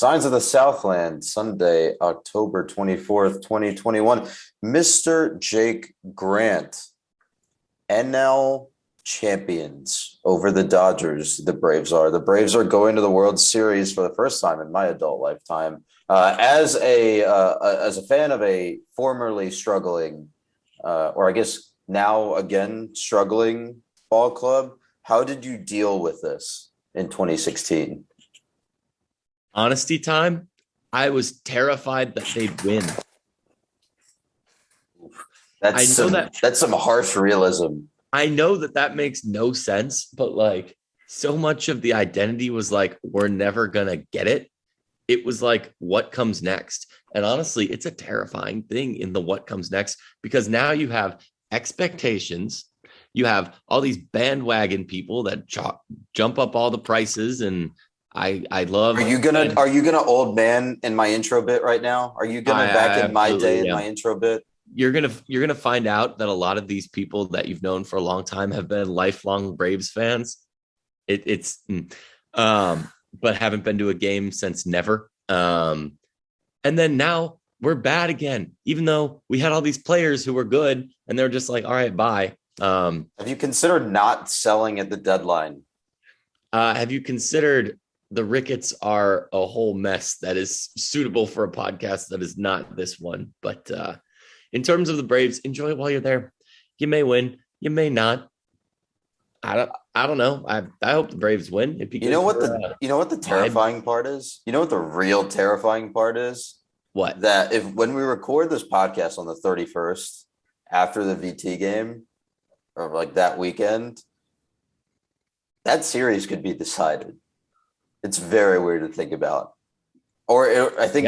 Signs of the Southland, Sunday, October 24th, 2021. Mr. Jake Grant, NL champions over the Dodgers. The Braves are. The Braves are going to the World Series for the first time in my adult lifetime. As a fan of a formerly struggling, or I guess now again struggling ball club, how did you deal with this in 2016? Honesty time, I was terrified that they'd win. That's some harsh realism. I know that makes no sense, but like so much of the identity was like, we're never going to get it. It was like, what comes next? And honestly, it's a terrifying thing in the what comes next, because now you have expectations. You have all these bandwagon people that jump up all the prices, and I love. Are you gonna old man in my intro bit right now? Are you gonna back in my day in my intro bit? You're gonna find out that a lot of these people that you've known for a long time have been lifelong Braves fans. But haven't been to a game since never. And then now we're bad again, even though we had all these players who were good, and they're just like, all right, bye. Have you considered not selling at the deadline? Have you considered the Ricketts are a whole mess that is suitable for a podcast that is not this one? But in terms of the Braves, enjoy it while you're there. You may win, you may not. I don't know. I hope the Braves win. You know what the terrifying part is? You know what the real terrifying part is? What? That when we record this podcast on the 31st after the VT game, or like that weekend, that series could be decided. It's very weird to think about. I think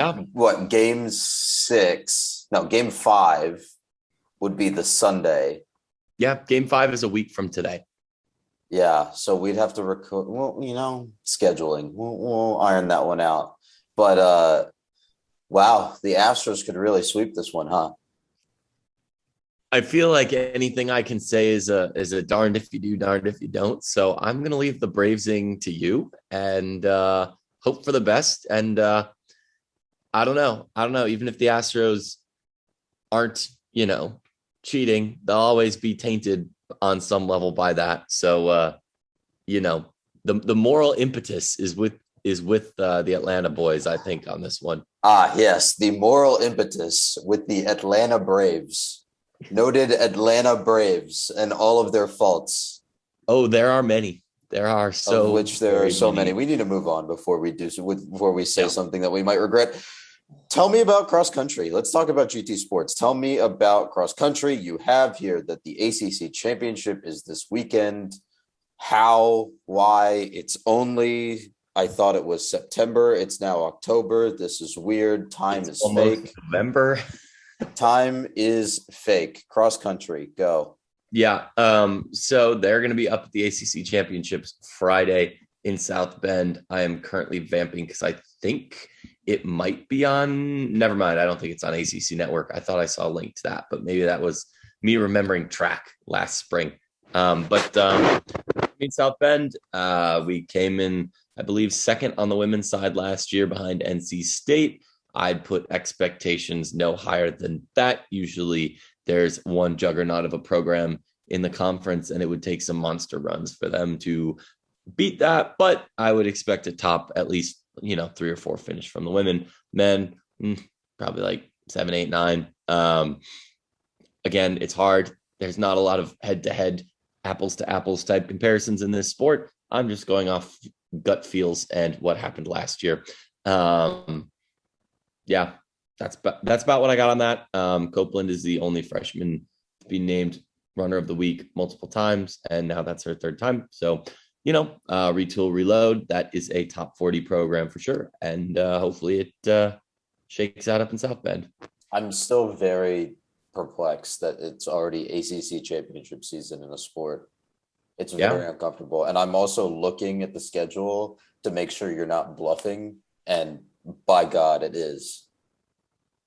game 5 would be the Sunday. Yeah, game 5 is a week from today. Yeah, so we'd have to record. Well, scheduling. We'll iron that one out. But wow, the Astros could really sweep this one, huh? I feel like anything I can say is a darned if you do, darned if you don't. So I'm gonna leave the Bravesing to you and hope for the best. And I don't know. Even if the Astros aren't, cheating, they'll always be tainted on some level by that. So the moral impetus is with the Atlanta boys, I think, on this one. Yes, the moral impetus with the Atlanta Braves. Noted Atlanta Braves and all of their faults. Oh, there are many. There are so many. We need to move on before we say something that we might regret. Tell me about cross country. Let's talk about GT sports. Tell me about cross country. You have here that the ACC championship is this weekend. How? Why? I thought it was September. It's now October. This is weird. Time is fake. November. Time is fake. Cross country, go. Yeah. So they're going to be up at the ACC championships Friday in South Bend. I am currently vamping because I think it might be on. Never mind. I don't think it's on ACC Network. I thought I saw a link to that, but maybe that was me remembering track last spring. But in South Bend, we came in, I believe, second on the women's side last year behind NC State. I'd put expectations no higher than that. Usually there's one juggernaut of a program in the conference, and it would take some monster runs for them to beat that. But I would expect a top at least, 3 or 4 finish from the women. Men, probably like 7, 8, 9. Again, it's hard. There's not a lot of head-to-head, apples-to-apples type comparisons in this sport. I'm just going off gut feels and what happened last year. Yeah, that's about what I got on that. Copeland is the only freshman to be named runner of the week multiple times, and now that's her 3rd time. So, retool, reload. That is a top 40 program for sure, and hopefully it shakes out up in South Bend. I'm still very perplexed that it's already ACC championship season in a sport. It's very uncomfortable, and I'm also looking at the schedule to make sure you're not bluffing. And by God, it is.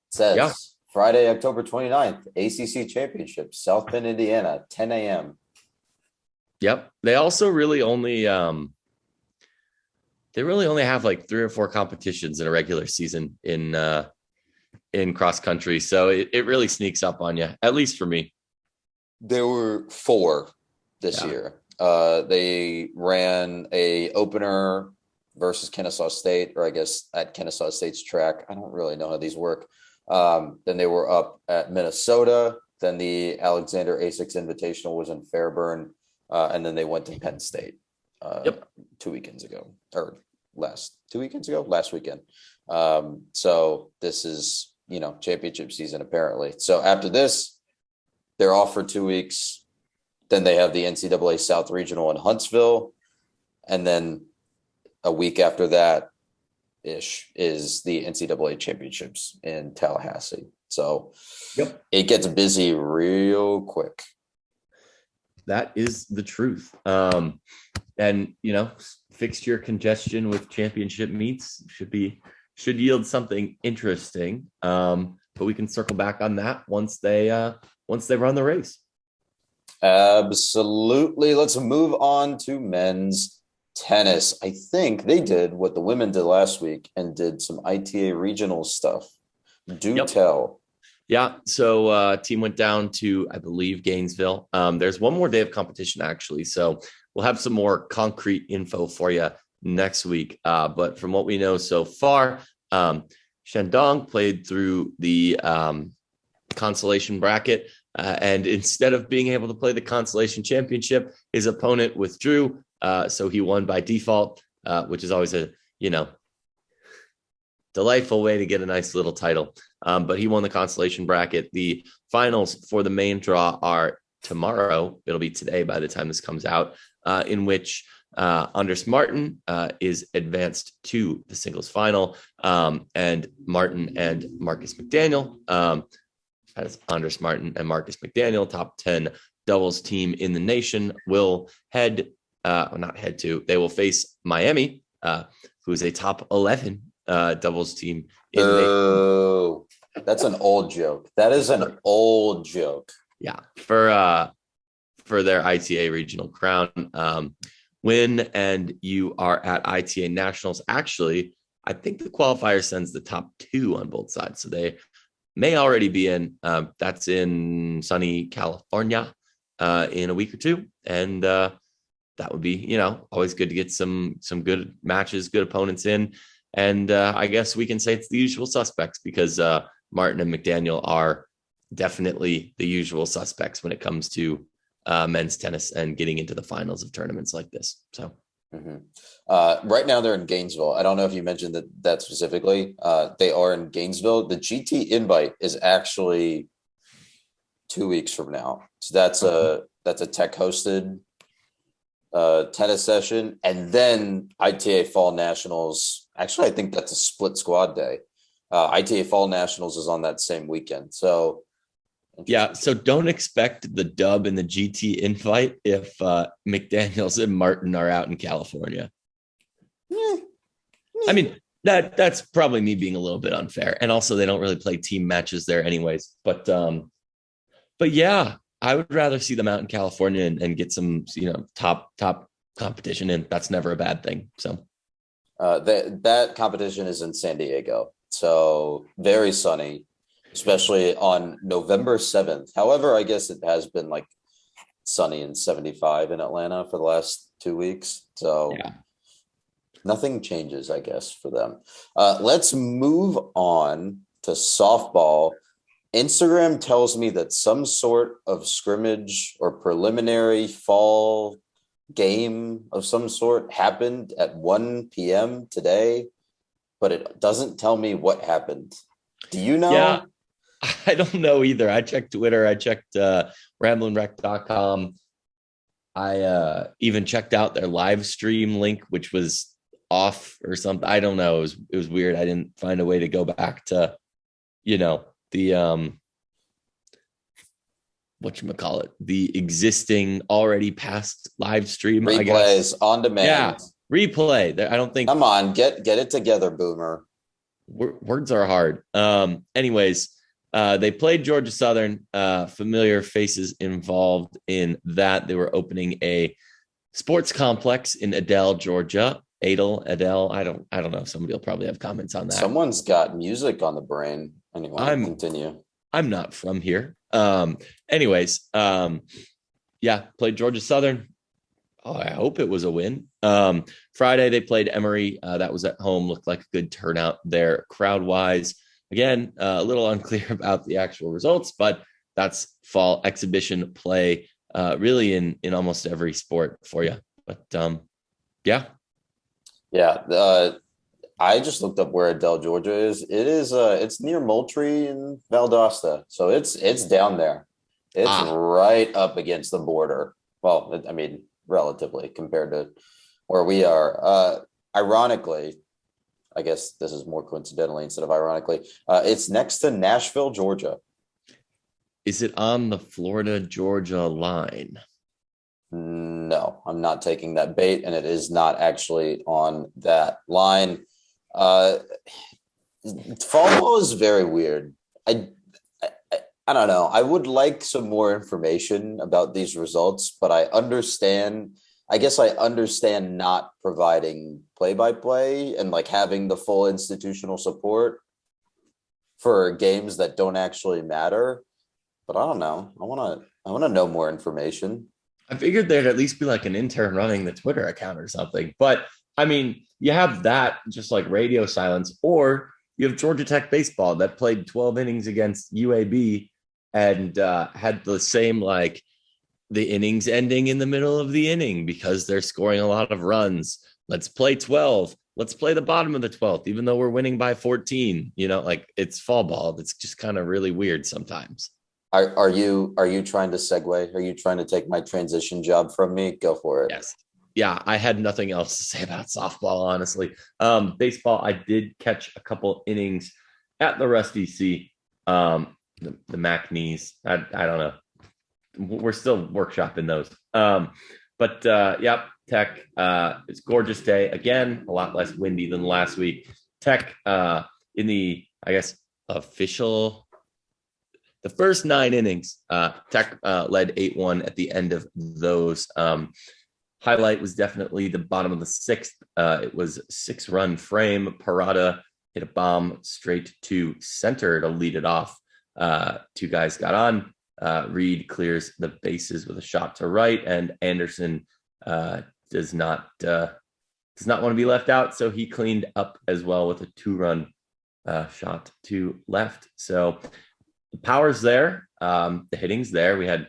It says Friday, October 29th, ACC Championship, South Bend, Indiana, 10 a.m. Yep. They also really only they really only have like 3 or 4 competitions in a regular season in cross country. So it really sneaks up on you, at least for me. There were 4 this Yeah. year. They ran a opener versus Kennesaw State, or I guess at Kennesaw State's track. I don't really know how these work. Then they were up at Minnesota. Then the Alexander Asics Invitational was in Fairburn. And then they went to Penn State Yep. 2 weekends ago, or last 2 weekends ago, last weekend. So this is, championship season apparently. So after this, they're off for 2 weeks. Then they have the NCAA South Regional in Huntsville. And then a week after that is the NCAA championships in Tallahassee. So Yep. it gets busy real quick. That is the truth. And fixture congestion with championship meets should yield something interesting. But we can circle back on that once they run the race. Absolutely. Let's move on to men's tennis. I think they did what the women did last week and did some ITA regional stuff. Do tell. Yeah. So team went down to, I believe, Gainesville. There's one more day of competition, actually. So we'll have some more concrete info for you next week. But from what we know so far, Shandong played through the consolation bracket. And instead of being able to play the consolation championship, his opponent withdrew. So he won by default, which is always a, delightful way to get a nice little title. But he won the consolation bracket. The finals for the main draw are tomorrow. It'll be today by the time this comes out, in which Anders Martin is advanced to the singles final. And Martin and Marcus McDaniel, as Anders Martin and Marcus McDaniel, top 10 doubles team in the nation, will they will face Miami, who's a top 11 doubles team. Oh, that's an old joke. That is an old joke. Yeah, for their ITA regional crown. Win and you are at ITA nationals. Actually, I think the qualifier sends the top 2 on both sides, so they may already be in. That's in sunny California in a week or 2, and that would be always good to get some good matches, good opponents in. And I guess we can say it's the usual suspects because Martin and McDaniel are definitely the usual suspects when it comes to men's tennis and getting into the finals of tournaments like this. So right now they're in Gainesville. I don't know if you mentioned that specifically. They are in Gainesville. The GT invite is actually 2 weeks from now. So that's a tech hosted tennis session, and then ITA Fall Nationals. Actually, I think that's a split squad day. ITA Fall Nationals is on that same weekend. So yeah, so don't expect the dub in the GT invite if McDaniels and Martin are out in California. I mean, that's probably me being a little bit unfair, and also they don't really play team matches there anyways. But yeah, I would rather see them out in California and get some, top competition, and that's never a bad thing. So that competition is in San Diego, so very sunny, especially on November 7th. However, I guess it has been like sunny and 75 in Atlanta for the last 2 weeks. So yeah. Nothing changes, I guess, for them. Let's move on to softball. Instagram tells me that some sort of scrimmage or preliminary fall game of some sort happened at 1 p.m. today, but it doesn't tell me what happened. Do you know? Yeah, I don't know either. I checked Twitter. I checked ramblinrec.com. I even checked out their live stream link, which was off or something. I don't know. It was weird. I didn't find a way to go back to, the whatchamacallit, the existing already past live stream. Replays, I guess. On demand. Yeah, replay. I don't think. Come on, get it together, Boomer. Words are hard. Anyways, they played Georgia Southern. Familiar faces involved in that. They were opening a sports complex in Adele, Georgia. Adele. I don't know. Somebody will probably have comments on that. Someone's got music on the brain. Anyway, continue. I'm not from here. Anyways, yeah, played Georgia Southern. Oh, I hope it was a win. Friday they played Emory. That was at home. Looked like a good turnout there, crowd wise. Again, a little unclear about the actual results, but that's fall exhibition play, really in almost every sport for you. But yeah. I just looked up where Adele, Georgia is. It's near Moultrie and Valdosta, so it's down there. It's right up against the border. Well, I mean, relatively compared to where we are. Ironically, I guess this is more coincidentally instead of ironically, it's next to Nashville, Georgia. Is it on the Florida-Georgia line? No, I'm not taking that bait, and it is not actually on that line. Fall ball is very weird. I don't know. I would like some more information about these results, but I guess I understand not providing play-by-play and like having the full institutional support for games that don't actually matter. But I don't know. I want to know more information. I figured there'd at least be like an intern running the Twitter account or something. But I mean, you have that just like radio silence, or you have Georgia Tech baseball that played 12 innings against UAB and had the same, like, the innings ending in the middle of the inning because they're scoring a lot of runs. Let's play 12. Let's play the bottom of the 12th, even though we're winning by 14. Like, it's fall ball. It's just kind of really weird sometimes. Are you trying to segue? Are you trying to take my transition job from me? Go for it. Yes. Yeah, I had nothing else to say about softball, honestly. Baseball, I did catch a couple innings at the Rusty C. The MACNs. I don't know. We're still workshopping those. Yep, Tech. It's a gorgeous day. Again, a lot less windy than last week. Tech in the, I guess, official... The first 9 innings, Tech led 8-1 at the end of those. Highlight was definitely the bottom of the 6th. It was 6-run frame. Parada hit a bomb straight to center to lead it off. 2 guys got on. Reed clears the bases with a shot to right, and Anderson does not want to be left out, so he cleaned up as well with a 2-run shot to left. So the power's there. The hitting's there. We had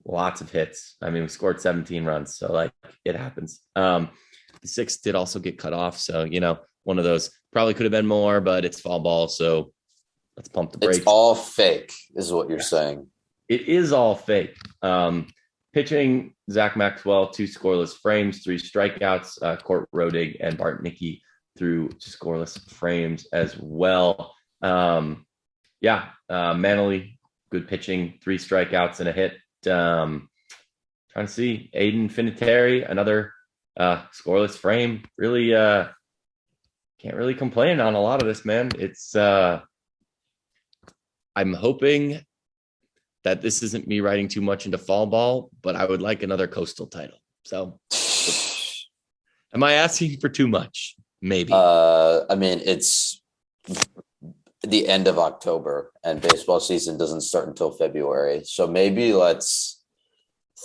lots of hits. I mean, we scored 17 runs, so like it happens. The 6th did also get cut off, so one of those probably could have been more, but it's fall ball, so let's pump the brakes. It's all fake, is what you're saying. It is all fake. Pitching, Zach Maxwell, 2 scoreless frames, 3 strikeouts. Court Rodig and Bart Nicky threw scoreless frames as well. Manley, good pitching, 3 strikeouts and a hit. Trying to see Aiden Finiteri, another scoreless frame. Really can't really complain on a lot of this, man. It's I'm hoping that this isn't me writing too much into fall ball, but I would like another coastal title. So am I asking for too much? Maybe. I mean, it's the end of October and baseball season doesn't start until February. So maybe let's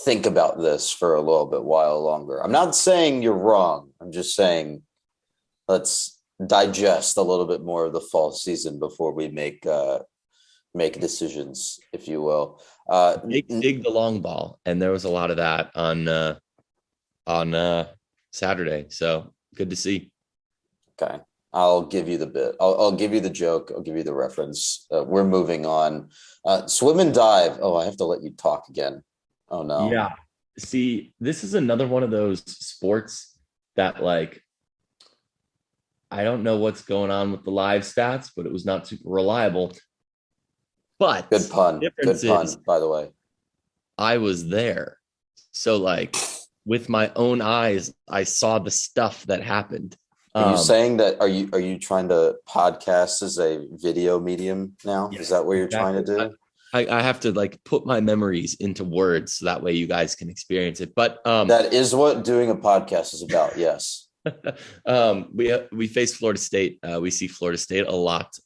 think about this for a little bit while longer. I'm not saying you're wrong. I'm just saying let's digest a little bit more of the fall season before we make decisions, if you will. Dig the long ball, and there was a lot of that on Saturday. So good to see. Okay. I'll give you the bit. I'll give you the joke. I'll give you the reference. We're moving on. Swim and dive. Oh, I have to let you talk again. Oh, no. Yeah. See, this is another one of those sports that, like, I don't know what's going on with the live stats, but it was not super reliable. But good pun. Good pun, by the way. I was there. So, like, with my own eyes, I saw the stuff that happened. Are you saying that? Are you trying to podcast as a video medium now? Yes, is that what you're trying to do? I have to like put my memories into words so that way you guys can experience it. But that is what doing a podcast is about. Yes. We face Florida State. We see Florida State a lot,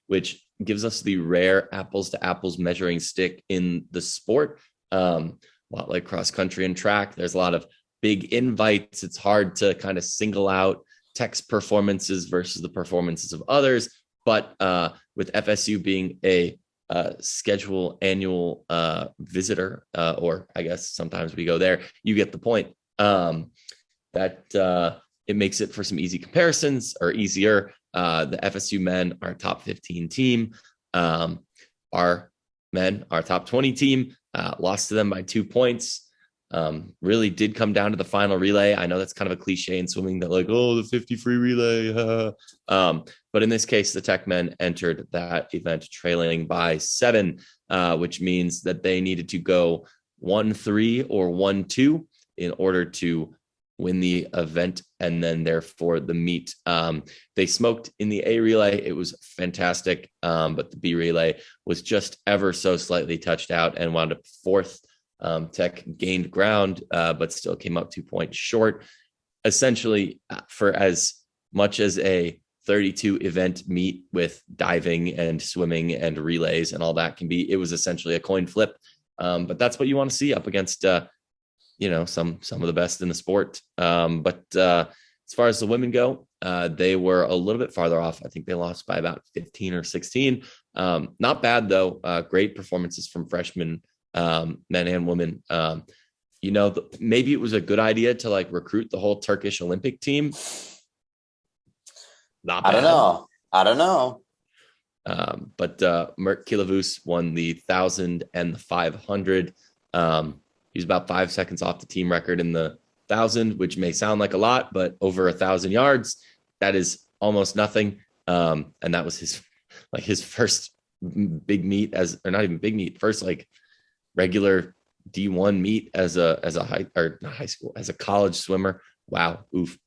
which gives us the rare apples to apples measuring stick in the sport. A lot like cross country and track. There's a lot of big invites. It's hard to kind of single out Tech's performances versus the performances of others. But with FSU being a schedule annual visitor, or I guess sometimes we go there, you get the point. That it makes it for some easy comparisons, or easier. The FSU men are a top 15 team. Our men, our top 20 team, lost to them by 2 points. Really did come down to the final relay. I know that's kind of a cliche in swimming that like, oh, the 50 free relay. But in this case, the Tech men entered that event trailing by 7, which means that they needed to go 1-3 or 1-2 in order to win the event, and then therefore the meet. They smoked in the A relay. It was fantastic, but the B relay was just ever so slightly touched out and wound up 4th. Tech gained ground, but still came up 2 points short. Essentially, for as much as a 32 event meet with diving and swimming and relays and all that can be, it was essentially a coin flip. But that's what you want to see up against, some of the best in the sport. But as far as the women go, they were a little bit farther off. I think they lost by about 15 or 16. Not bad though. Great performances from freshmen, men and women. Maybe it was a good idea to like recruit the whole Turkish Olympic team. Not bad. I don't know. But Mert Kilavus won the 1,000 and the 500. He was about 5 seconds off the team record in the 1,000, which may sound like a lot, but over 1,000 yards, that is almost nothing. And that was his first big meet or not even big meet, first like regular D1 meet as a high school, as a college swimmer. Wow. Oof.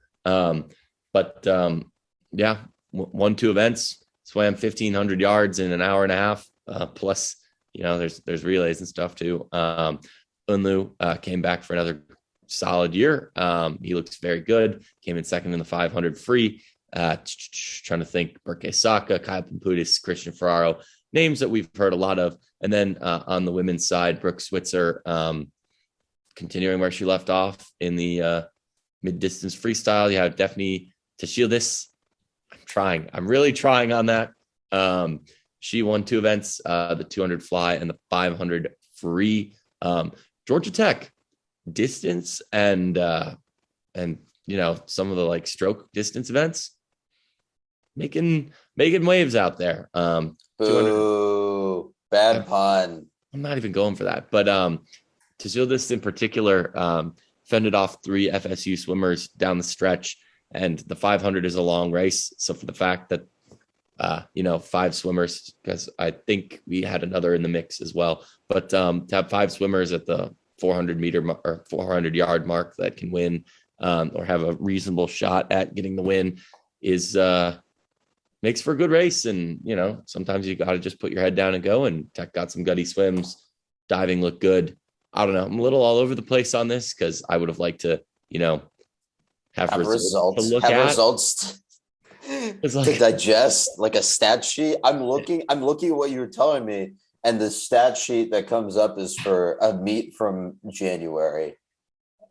Yeah, won 2 events, swam 1,500 yards in an hour and a half. Plus, there's relays and stuff too. Unlu came back for another solid year. He looks very good. Came in second in the 500 free. Trying to think, Berke Saka, Kyle Pamputis, Christian Ferraro, names that we've heard a lot of. And then on the women's side, Brooke Switzer, continuing where she left off in the mid-distance freestyle. You have Daphne Tashildis. I'm really trying on that. She won 2 events, the 200 fly and the 500 free. Georgia Tech distance and some of the like stroke distance events making waves out there. Boo, bad pun. I'm not even going for that, but Tashildis in particular fended off 3 FSU swimmers down the stretch, and the 500 is a long race. So for the fact that 5 swimmers, because I think we had another in the mix as well, but to have 5 swimmers at the 400 meter or 400 yard mark that can win or have a reasonable shot at getting the win is makes for a good race. And sometimes you got to just put your head down and go, and Tech got some gutty swims. Diving looked good. I don't know, I'm a little all over the place on this because I would have liked to have results to look at. Results to digest, like a stat sheet. I'm looking at what you were telling me, and the stat sheet that comes up is for a meet from January.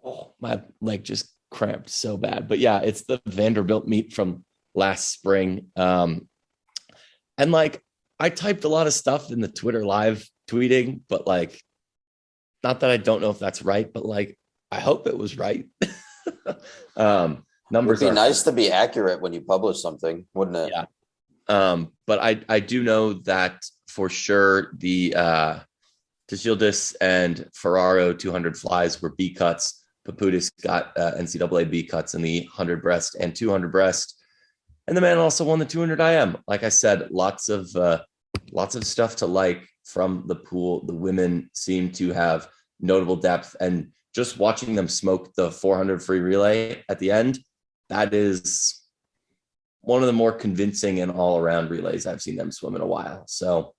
Oh, my leg just cramped so bad. But yeah, it's the Vanderbilt meet from last spring. And like I typed a lot of stuff in the Twitter live tweeting, but like not that I don't know if that's right, but like I hope it was right. Numbers would be nice to be accurate when you publish something, wouldn't it? Yeah. But I do know that for sure the Tashildis and Ferraro 200 flies were B cuts. Paputis got NCAA B cuts in the 100 breast and 200 breast. And the man also won the 200 IM. Like I said, lots of stuff to like from the pool. The women seem to have notable depth, and just watching them smoke the 400 free relay at the end, that is one of the more convincing and all-around relays I've seen them swim in a while. So,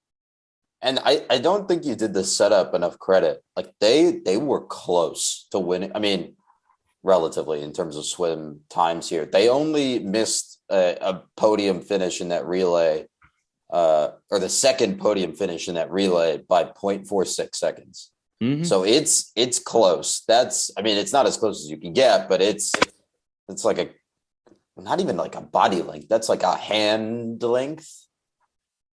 and I don't think you did the setup enough credit. Like they were close to winning. I mean, relatively in terms of swim times here. They only missed a podium finish in that relay, or the second podium finish in that relay by 0.46 seconds. Mm-hmm. So it's close. It's not as close as you can get, but it's like not even like a body length. That's like a hand length.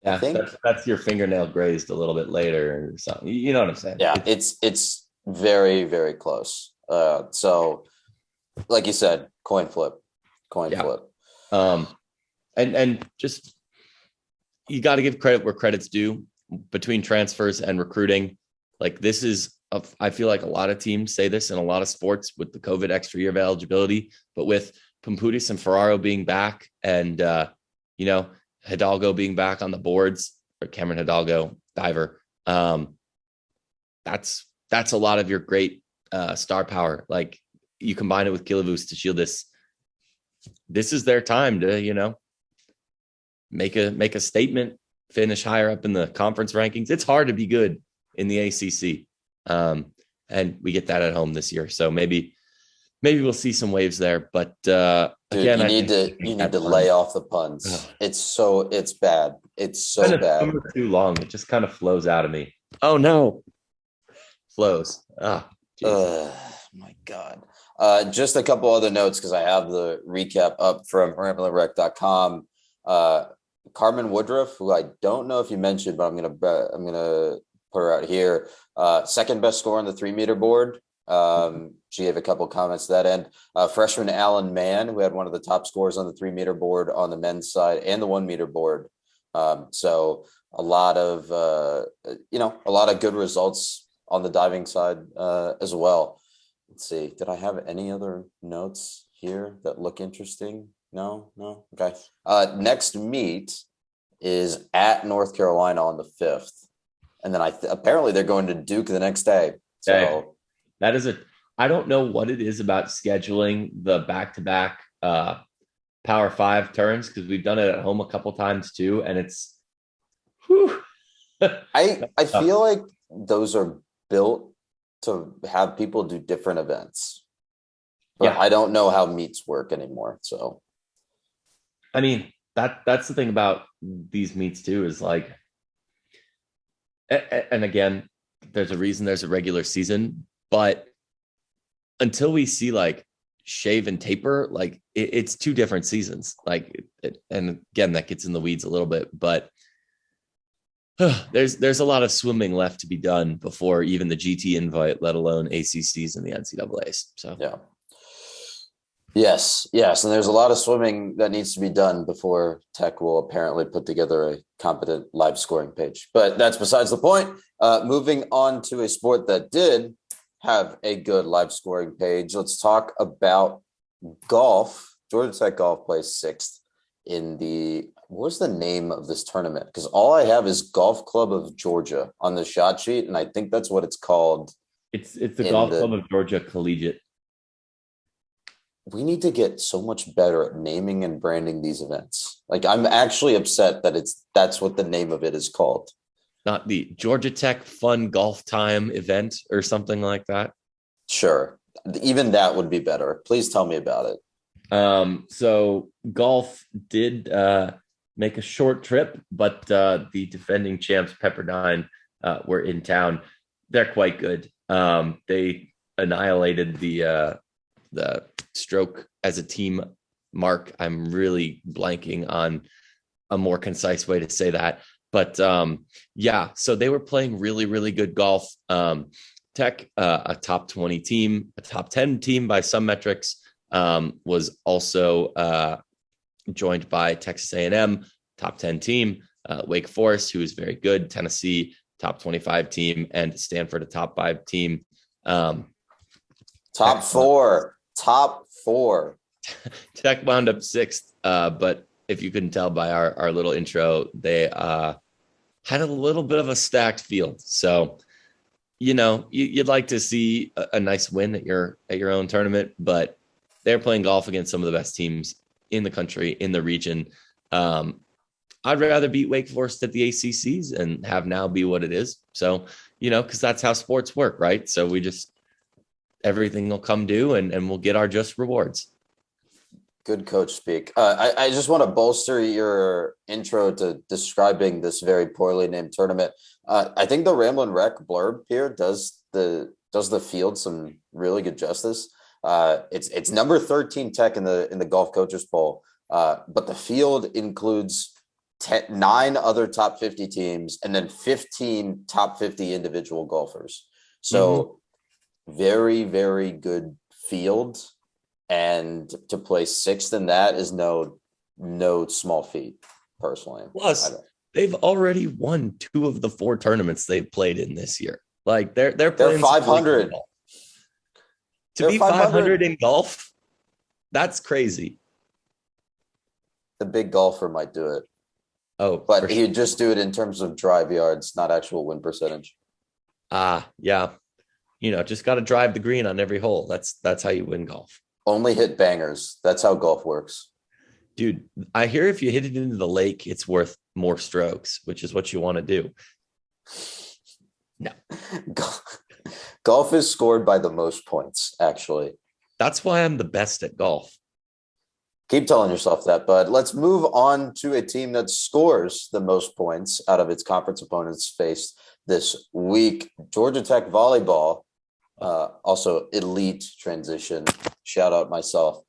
Yeah, I think that's your fingernail grazed a little bit later or something. You know what I'm saying? Yeah, it's very, very close. So like you said, coin flip. And just, you got to give credit where credit's due between transfers and recruiting. Like this is, I feel like a lot of teams say this in a lot of sports with the COVID extra year of eligibility, but with Pamputis and Ferraro being back and, Hidalgo being back on the boards, or Cameron Hidalgo, diver. That's a lot of your great star power. Like you combine it with Kilavus to shield this. This is their time to, make a statement, finish higher up in the conference rankings. It's hard to be good in the ACC. And we get that at home this year. So maybe we'll see some waves there, but again, you need to lay off the puns. Ugh. It's bad. It's so bad. Too long. It just kind of flows out of me. Oh no. Flows. My God. Just a couple other notes, because I have the recap up from RamblinRec.com. Carmen Woodruff, who I don't know if you mentioned, but I'm gonna put her out here. Second best score on the 3-meter board. She gave a couple comments to that end. Freshman Alan Mann, who had one of the top scores on the 3-meter board on the men's side and the 1-meter board. So a lot of good results on the diving side as well. Let's see. Did I have any other notes here that look interesting? No. Okay. Next meet is at North Carolina on the 5th. And then apparently they're going to Duke the next day. So that is I don't know what it is about scheduling the back-to-back Power 5 turns, because we've done it at home a couple times too. And it's, whew. I feel like those are built to have people do different events. But I don't know how meets work anymore. So I mean, that's the thing about these meets too, is like, and again, there's a reason there's a regular season, but until we see like shave and taper, like it's two different seasons. Like, and again, that gets in the weeds a little bit, but there's a lot of swimming left to be done before even the GT invite, let alone ACCs and the NCAAs. So yeah. Yes. And there's a lot of swimming that needs to be done before Tech will apparently put together a competent live scoring page. But that's besides the point. Moving on to a sport that did have a good live scoring page. Let's talk about golf. Georgia Tech golf plays 6th in what's the name of this tournament? Because all I have is Golf Club of Georgia on the shot sheet, and I think that's what it's called. It's the Golf Club of Georgia Collegiate. We need to get so much better at naming and branding these events. Like, I'm actually upset that that's what the name of it is called. Not the Georgia Tech Fun Golf Time event or something like that. Sure. Even that would be better. Please tell me about it. So golf did make a short trip, but the defending champs Pepperdine were in town. They're quite good. They annihilated the stroke as a team mark. I'm really blanking on a more concise way to say that. But so they were playing really, really good golf. Tech, a top 20 team, a top 10 team by some metrics, was also joined by Texas A&M, top 10 team, Wake Forest, who is very good, Tennessee, top 25 team, and Stanford, a top 5 team. Top four. Tech wound up 6th, but if you couldn't tell by our little intro, they had a little bit of a stacked field. So, you'd like to see a nice win at your own tournament, but they're playing golf against some of the best teams in the country, in the region. I'd rather beat Wake Forest at the ACCs and have now be what it is. So, because that's how sports work, right? So we just everything will come due and we'll get our just rewards. Good coach speak. I just want to bolster your intro to describing this very poorly named tournament. I think the Ramblin' Wreck blurb here does the field some really good justice. It's number 13 Tech in the golf coaches poll, but the field includes 9 other top 50 teams and then 15 top 50 individual golfers. So very, very good field. And to place 6th in that is no small feat, personally. Plus, they've already won 2 of the 4 tournaments they've played in this year. Like they're 500. To be 500 in golf, that's crazy. The big golfer might do it. Oh, but he'd just do it in terms of drive yards, not actual win percentage. Yeah. Just got to drive the green on every hole. That's how you win golf. Only hit bangers. That's how golf works. Dude, I hear if you hit it into the lake, it's worth more strokes, which is what you want to do. No. Golf is scored by the most points, actually. That's why I'm the best at golf. Keep telling yourself that, bud. Let's move on to a team that scores the most points out of its conference opponents faced this week. Georgia Tech Volleyball. Also elite transition. Shout out myself.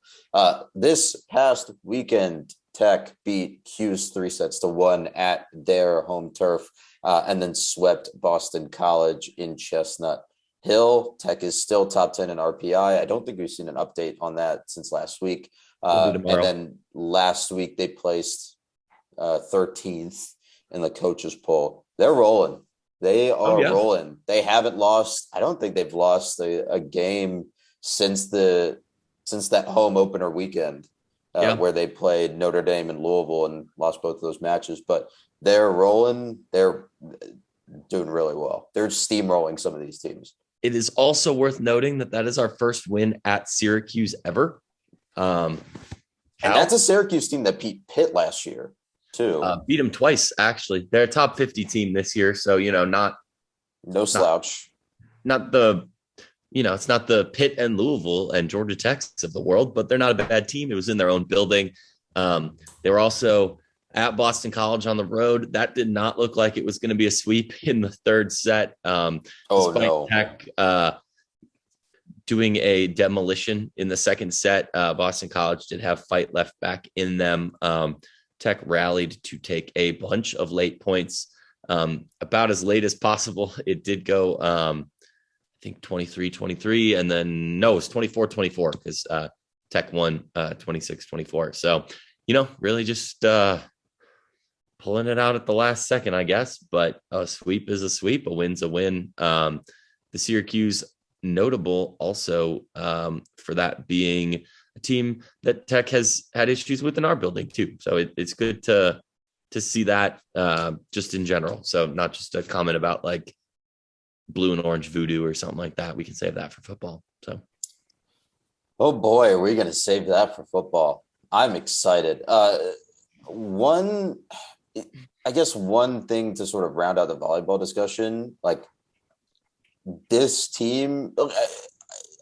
This past weekend, Tech beat Hughes 3-1 at their home turf, and then swept Boston College in Chestnut Hill. Tech is still top 10 in RPI. I don't think we've seen an update on that since last week. And then last week they placed 13th in the coaches poll. They're rolling. They are rolling. They haven't lost. I don't think they've lost a game since that home opener weekend where they played Notre Dame and Louisville and lost both of those matches. But they're rolling. They're doing really well. They're steamrolling some of these teams. It is also worth noting that is our first win at Syracuse ever. And that's a Syracuse team that beat Pitt last year. Too. Beat them twice, actually. They're a top 50 team this year. So, no slouch. It's not the Pitt and Louisville and Georgia Techs of the world, but they're not a bad team. It was in their own building. They were also at Boston College on the road. That did not look like it was going to be a sweep in the third set. Despite Tech doing a demolition in the second set, Boston College did have fight left back in them. Tech rallied to take a bunch of late points, about as late as possible. It did go, I think 23-23, and then it was 24-24 because Tech won 26-24. So, really just pulling it out at the last second, I guess. But a sweep is a sweep, a win's a win. The Syracuse notable also for that being a team that Tech has had issues with in our building too. So it's good to see that just in general. So not just a comment about like blue and orange voodoo or something like that. We can save that for football. So, oh boy, are we going to save that for football? I'm excited. One thing to sort of round out the volleyball discussion, like this team,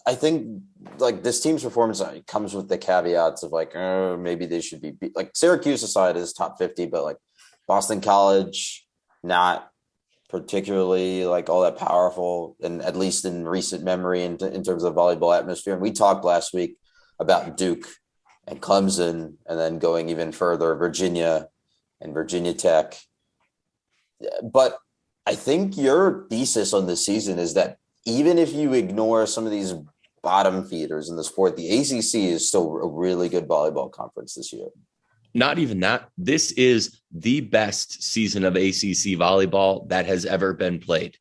I think like this team's performance comes with the caveats of like, maybe they should be like Syracuse aside is top 50, but like Boston College, not particularly like all that powerful, and at least in recent memory in terms of volleyball atmosphere. And we talked last week about Duke and Clemson, and then going even further, Virginia and Virginia Tech. But I think your thesis on this season is that even if you ignore some of these bottom feeders in the sport, the ACC is still a really good volleyball conference this year. Not even that. This is the best season of ACC volleyball that has ever been played.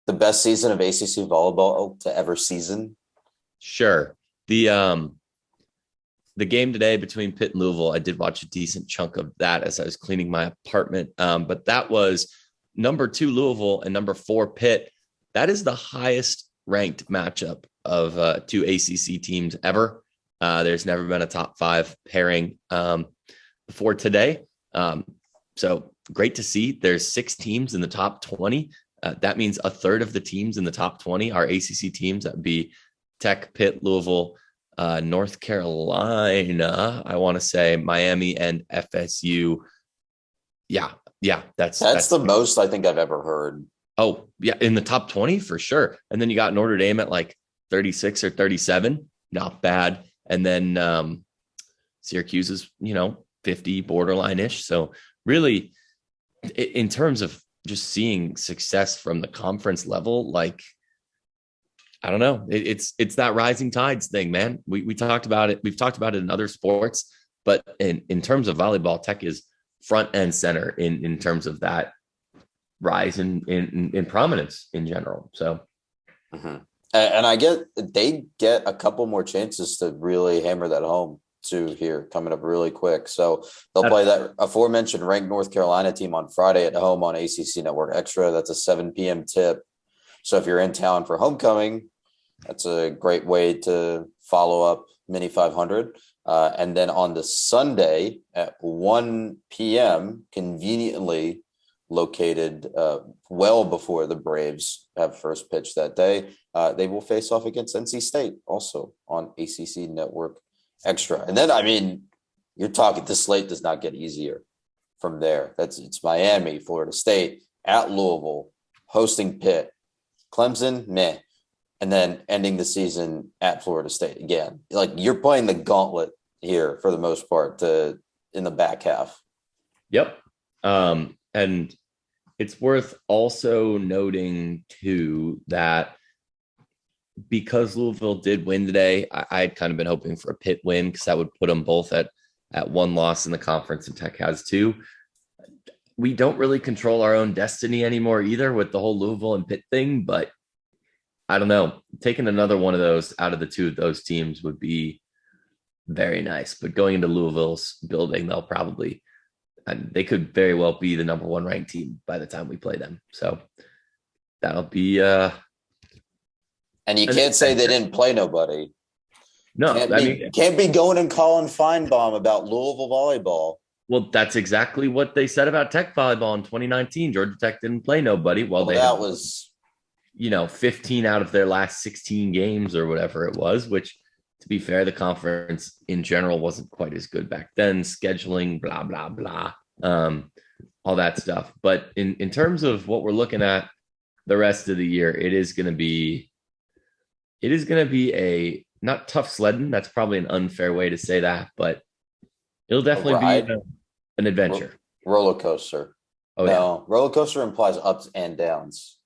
The best season of ACC volleyball to ever season? Sure. The game today between Pitt and Louisville, I did watch a decent chunk of that as I was cleaning my apartment. But that was number 2 Louisville and number 4 Pitt. That is the highest ranked matchup of 2 ACC teams ever. There's never been a top 5 pairing before today. So great to see. There's 6 teams in the top 20. That means a third of the teams in the top 20 are ACC teams. That would be Tech, Pitt, Louisville, North Carolina, I want to say Miami and FSU. Yeah, That's the most I think I've ever heard. Oh, yeah, in the top 20 for sure. And then you got Notre Dame at like 36 or 37, not bad. And then Syracuse is, 50 borderline-ish. So really, in terms of just seeing success from the conference level, like, I don't know, it's that rising tides thing, man. We talked about it. We've talked about it in other sports, but in terms of volleyball, Tech is front and center in terms of that rise in prominence in general. So, and they get a couple more chances to really hammer that home too here coming up really quick. So they'll play that aforementioned ranked North Carolina team on Friday at home on ACC Network Extra. That's a 7 p.m. tip. So if you're in town for homecoming, that's a great way to follow up Mini 500. And then on the Sunday at 1 p.m., conveniently located well before the Braves have first pitch that day, they will face off against NC State, also on ACC Network Extra. And then, I mean, you're talking, the slate does not get easier from there. It's Miami, Florida State, at Louisville, hosting Pitt, Clemson, meh. And then ending the season at Florida State again. Like, you're playing the gauntlet here for the most part in the back half. Yep. And it's worth also noting too that because Louisville did win today, I had kind of been hoping for a Pitt win because that would put them both at one loss in the conference, and Tech has two. We don't really control our own destiny anymore either with the whole Louisville and Pitt thing, but I don't know. Taking another one of those out of the two of those teams would be very nice. But going into Louisville's building, they could very well be the number one ranked team by the time we play them. So that'll be and you can't say they didn't play nobody. No, can't be going and calling Feinbaum about Louisville volleyball. Well, that's exactly what they said about Tech volleyball in 2019. Georgia Tech didn't play nobody. That was 15 out of their last 16 games or whatever it was, which, to be fair, the conference in general wasn't quite as good back then. Scheduling, blah, blah, blah, all that stuff. But in terms of what we're looking at the rest of the year, it is going to be a not tough sledding. That's probably an unfair way to say that, but it'll definitely be an adventure. Roller coaster. Oh, no, yeah. Roller coaster implies ups and downs.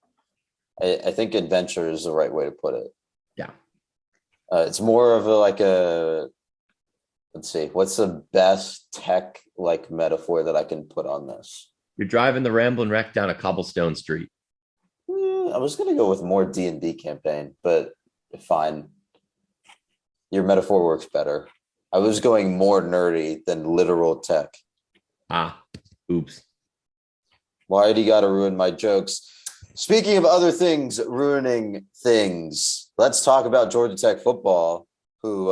I think adventure is the right way to put it. Yeah. It's more of let's see, what's the best Tech like metaphor that I can put on this? You're driving the Ramblin' Wreck down a cobblestone street. I was going to go with more D&D campaign, but fine. Your metaphor works better. I was going more nerdy than literal Tech. Oops. Why do you got to ruin my jokes? Speaking of other things ruining things, let's talk about Georgia Tech football, who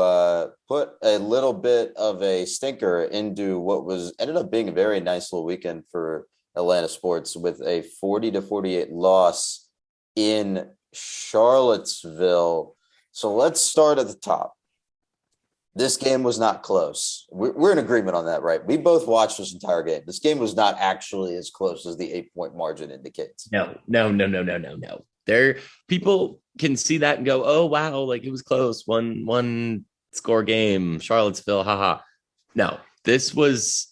put a little bit of a stinker into what ended up being a very nice little weekend for Atlanta sports with a 40-48 loss in Charlottesville. So let's start at the top. This game was not close. We're in agreement on that, right? We both watched this entire game. This game was not actually as close as the 8-point margin indicates. No. People can see that and go, "Oh wow, like it was close. One score game, Charlottesville, haha." No, this was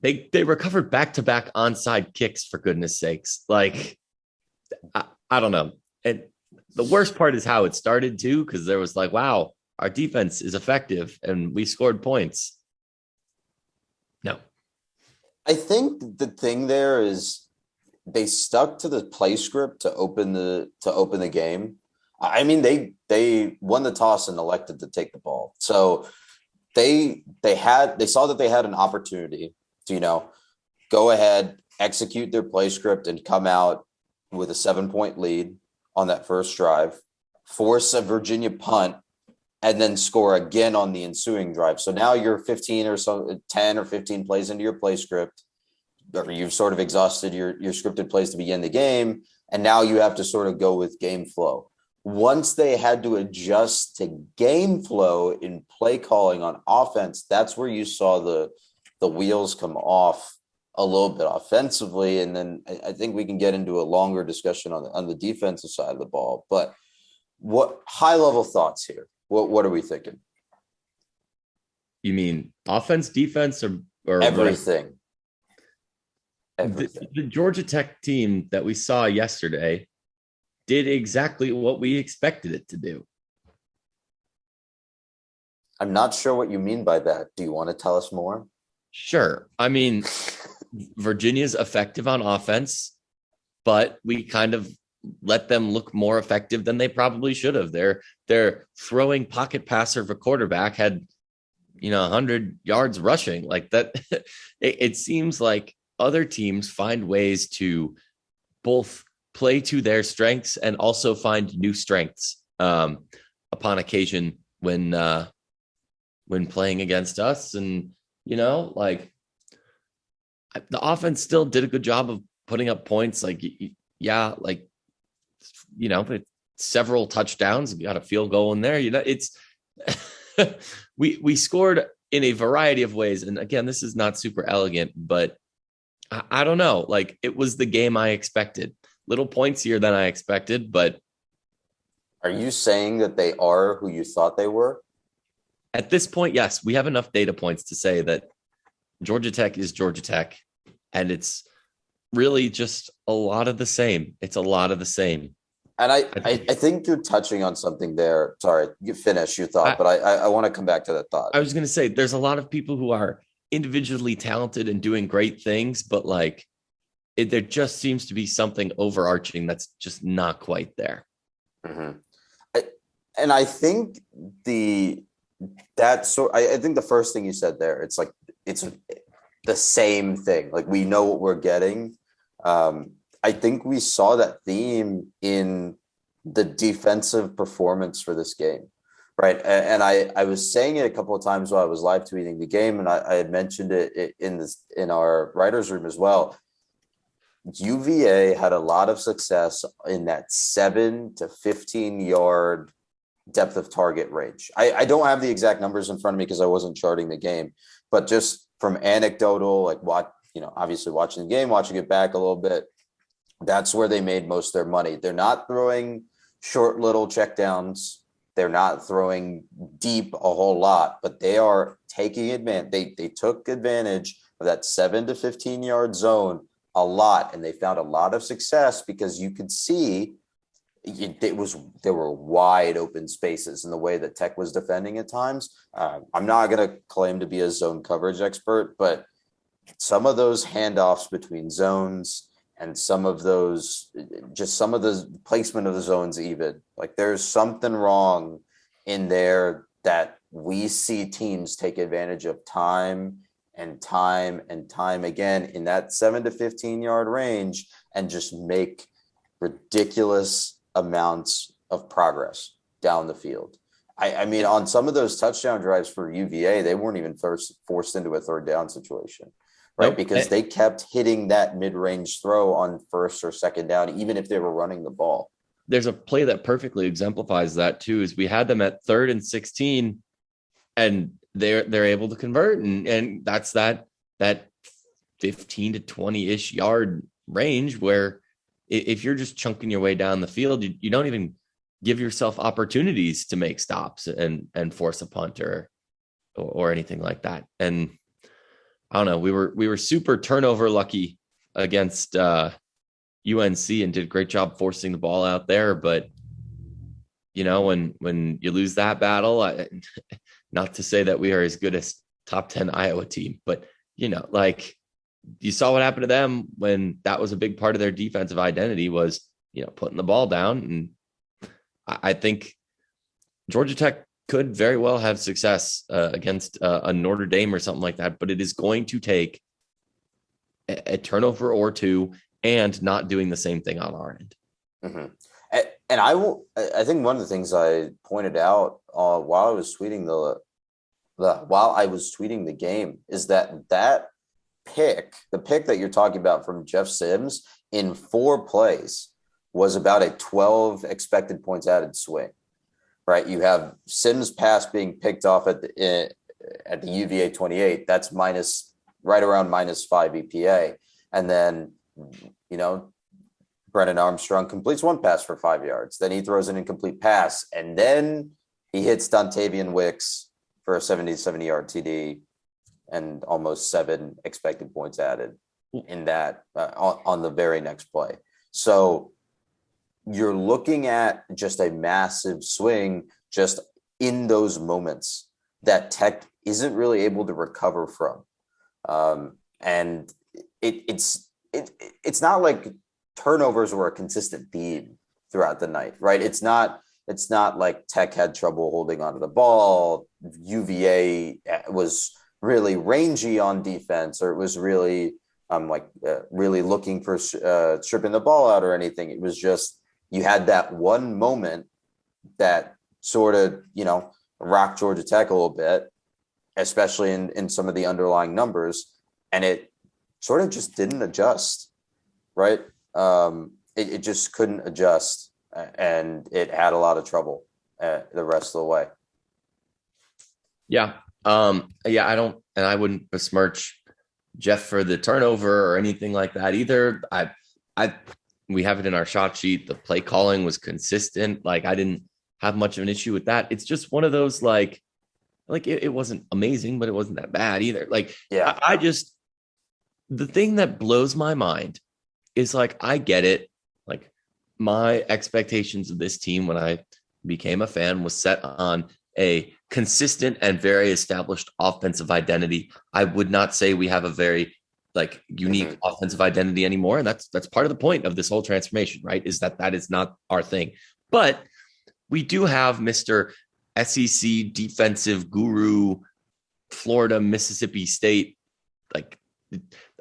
they recovered back-to-back onside kicks, for goodness sakes. Like I don't know. And the worst part is how it started too, because there was like, wow, our defense is effective and we scored points. No. I think the thing there is they stuck to the play script to open the game. I mean, they won the toss and elected to take the ball. So they saw that they had an opportunity to, go ahead, execute their play script and come out with a 7-point lead on that first drive, force a Virginia punt, and then score again on the ensuing drive. So now you're 10 or 15 plays into your play script, or you've sort of exhausted your scripted plays to begin the game. And now you have to sort of go with game flow. once they had to adjust to game flow in play calling on offense, that's where you saw the wheels come off a little bit offensively. And then I think we can get into a longer discussion on the defensive side of the ball. But what high level thoughts here? What are we thinking? You mean offense, defense, or Everything? The Georgia Tech team that we saw yesterday did exactly what we expected it to do. I'm not sure what you mean by that. Do you want to tell us more? Sure. I mean, Virginia's effective on offense, but we kind of let them look more effective than they probably should have. Their throwing pocket passer for quarterback had 100 yards rushing like that. It seems like other teams find ways to both play to their strengths and also find new strengths upon occasion when playing against us. And like the offense still did a good job of putting up points. Like several touchdowns. We got a field goal in there. It's we scored in a variety of ways. And again, this is not super elegant, but I don't know. Like, it was the game I expected. Little pointsier than I expected, but are you saying that they are who you thought they were? At this point, yes, we have enough data points to say that Georgia Tech is Georgia Tech, and it's really just a lot of the same. It's a lot of the same. And I think you're touching on something there. Sorry, you finish your thought, but I want to come back to that thought. I was going to say there's a lot of people who are individually talented and doing great things, but like there just seems to be something overarching that's just not quite there. Mm-hmm. I think I think the first thing you said there, it's like it's the same thing. Like, we know what we're getting. I think we saw that theme in the defensive performance for this game, right? And I was saying it a couple of times while I was live tweeting the game, and I had mentioned it in our writers' room as well. UVA had a lot of success in that 7 to 15 yard depth of target range. I don't have the exact numbers in front of me because I wasn't charting the game, but just from anecdotal, like obviously watching the game, watching it back a little bit, that's where they made most of their money. They're not throwing short little checkdowns. They're not throwing deep a whole lot, but they are taking advantage. They took advantage of that 7 to 15 yard zone a lot, and they found a lot of success because you could see there were wide open spaces in the way that Tech was defending at times. I'm not going to claim to be a zone coverage expert, but some of those handoffs between zones and some of the placement of the zones, even like there's something wrong in there that we see teams take advantage of time and time and time again in that 7 to 15 yard range and just make ridiculous amounts of progress down the field. I mean, on some of those touchdown drives for UVA, they weren't even forced into a third down situation, right? Nope. Because they kept hitting that mid-range throw on first or second down, even if they were running the ball. There's a play that perfectly exemplifies that too, is we had them at 3rd and 16 and they're able to convert. And that's that 15 to 20-ish yard range where if you're just chunking your way down the field, you don't even give yourself opportunities to make stops and force a punt or anything like that. And I don't know, we were super turnover lucky against UNC and did a great job forcing the ball out there. But when you lose that battle, not to say that we are as good as top 10 Iowa team, but like you saw what happened to them when that was a big part of their defensive identity was, putting the ball down. And I think Georgia Tech could very well have success against a Notre Dame or something like that, but it is going to take a turnover or two and not doing the same thing on our end. Mm-hmm. And I think one of the things I pointed out while I was tweeting the game is that pick, the pick that you're talking about from Jeff Sims in 4 plays was about a 12 expected points added swing, right? You have Sims' pass being picked off at the UVA 28. That's right around -5 EPA. And then, Brennan Armstrong completes one pass for 5 yards. Then he throws an incomplete pass. And then he hits Dontavian Wicks for a 70-yard TD and almost 7 expected points added in that on the very next play. So you're looking at just a massive swing just in those moments that Tech isn't really able to recover from. And it's not like turnovers were a consistent theme throughout the night, right? It's not like Tech had trouble holding onto the ball. UVA was really rangy on defense, or it was really really looking for stripping the ball out or anything. It was just, you had that one moment that sort of, rocked Georgia Tech a little bit, especially in some of the underlying numbers, and it sort of just didn't adjust, right? It just couldn't adjust, and it had a lot of trouble the rest of the way. Yeah. I wouldn't besmirch Jeff for the turnover or anything like that either. We have it in our shot sheet. The play calling was consistent. Like, I didn't have much of an issue with that. It's just one of those, like it wasn't amazing, but it wasn't that bad either. Like, yeah, I just, the thing that blows my mind is, like, I get it. Like, my expectations of this team when I became a fan was set on a consistent and very established offensive identity. I would not say we have a very unique offensive identity anymore. And that's part of the point of this whole transformation, right? Is that is not our thing. But we do have Mr. SEC defensive guru, Florida, Mississippi State. Like,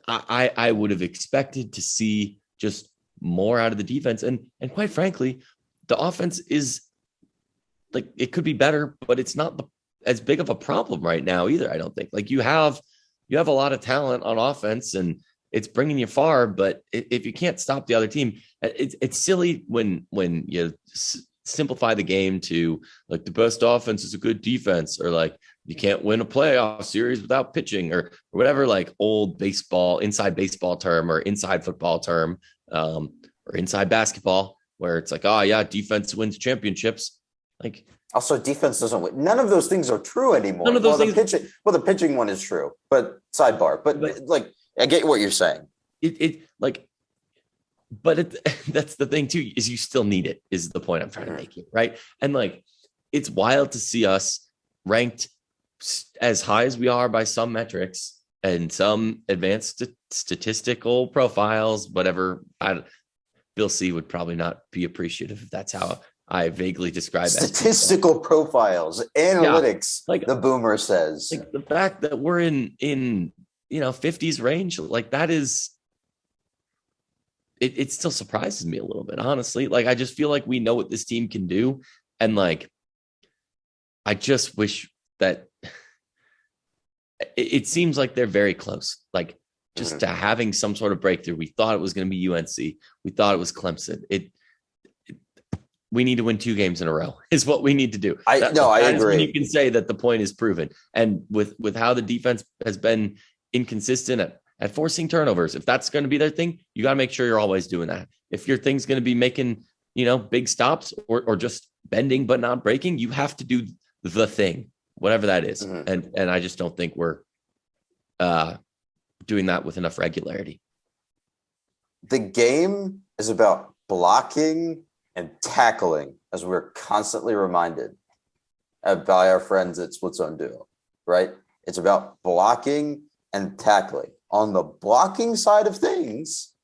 I would have expected to see just more out of the defense. And quite frankly, the offense is, like, it could be better, but it's not as big of a problem right now either, I don't think. Like, you have a lot of talent on offense and it's bringing you far, but if you can't stop the other team, it's silly when you simplify the game to, like, the best offense is a good defense, or like you can't win a playoff series without pitching, or whatever, like old baseball, inside baseball term, or inside football term, or inside basketball, where it's like, oh yeah, defense wins championships. Like, also, defense doesn't win. None of those things are true anymore. None of those things. The pitching one is true, but sidebar. But like, I get what you're saying. That's the thing too, is you still need it, is the point I'm trying to make here, right? And, like, it's wild to see us ranked as high as we are by some metrics and some advanced statistical profiles, whatever. Bill C would probably not be appreciative if that's how I vaguely describe statistical profiles, analytics. Yeah, like the boomer says, like, the fact that we're in 50s range, like, that is, it still surprises me a little bit, honestly. Like, I just feel like we know what this team can do, and, like, I just wish that it seems like they're very close, like, just to having some sort of breakthrough. We thought it was going to be UNC. We thought it was Clemson. We need to win 2 games in a row is what we need to do. I agree. You can say that the point is proven. And with how the defense has been inconsistent at forcing turnovers, if that's going to be their thing, you got to make sure you're always doing that. If your thing's going to be making, big stops or just bending but not breaking, you have to do the thing, whatever that is. And I just don't think we're doing that with enough regularity. The game is about blocking and tackling, as we're constantly reminded by our friends at Split Zone Duo, right? It's about blocking and tackling. On the blocking side of things,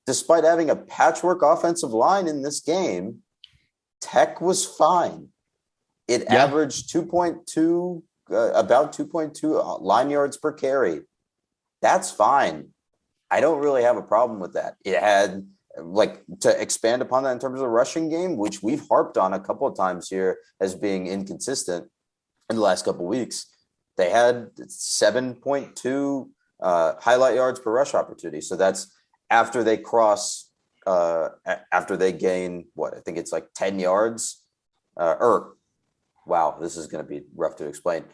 despite having a patchwork offensive line in this game, Tech was fine. It averaged 2.2, about 2.2 line yards per carry. That's fine. I don't really have a problem with that. It had, like, to expand upon that in terms of the rushing game, which we've harped on a couple of times here as being inconsistent in the last couple of weeks. They had 7.2 highlight yards per rush opportunity. So that's after they cross after they gain what I think it's like 10 yards, or wow, this is going to be rough to explain.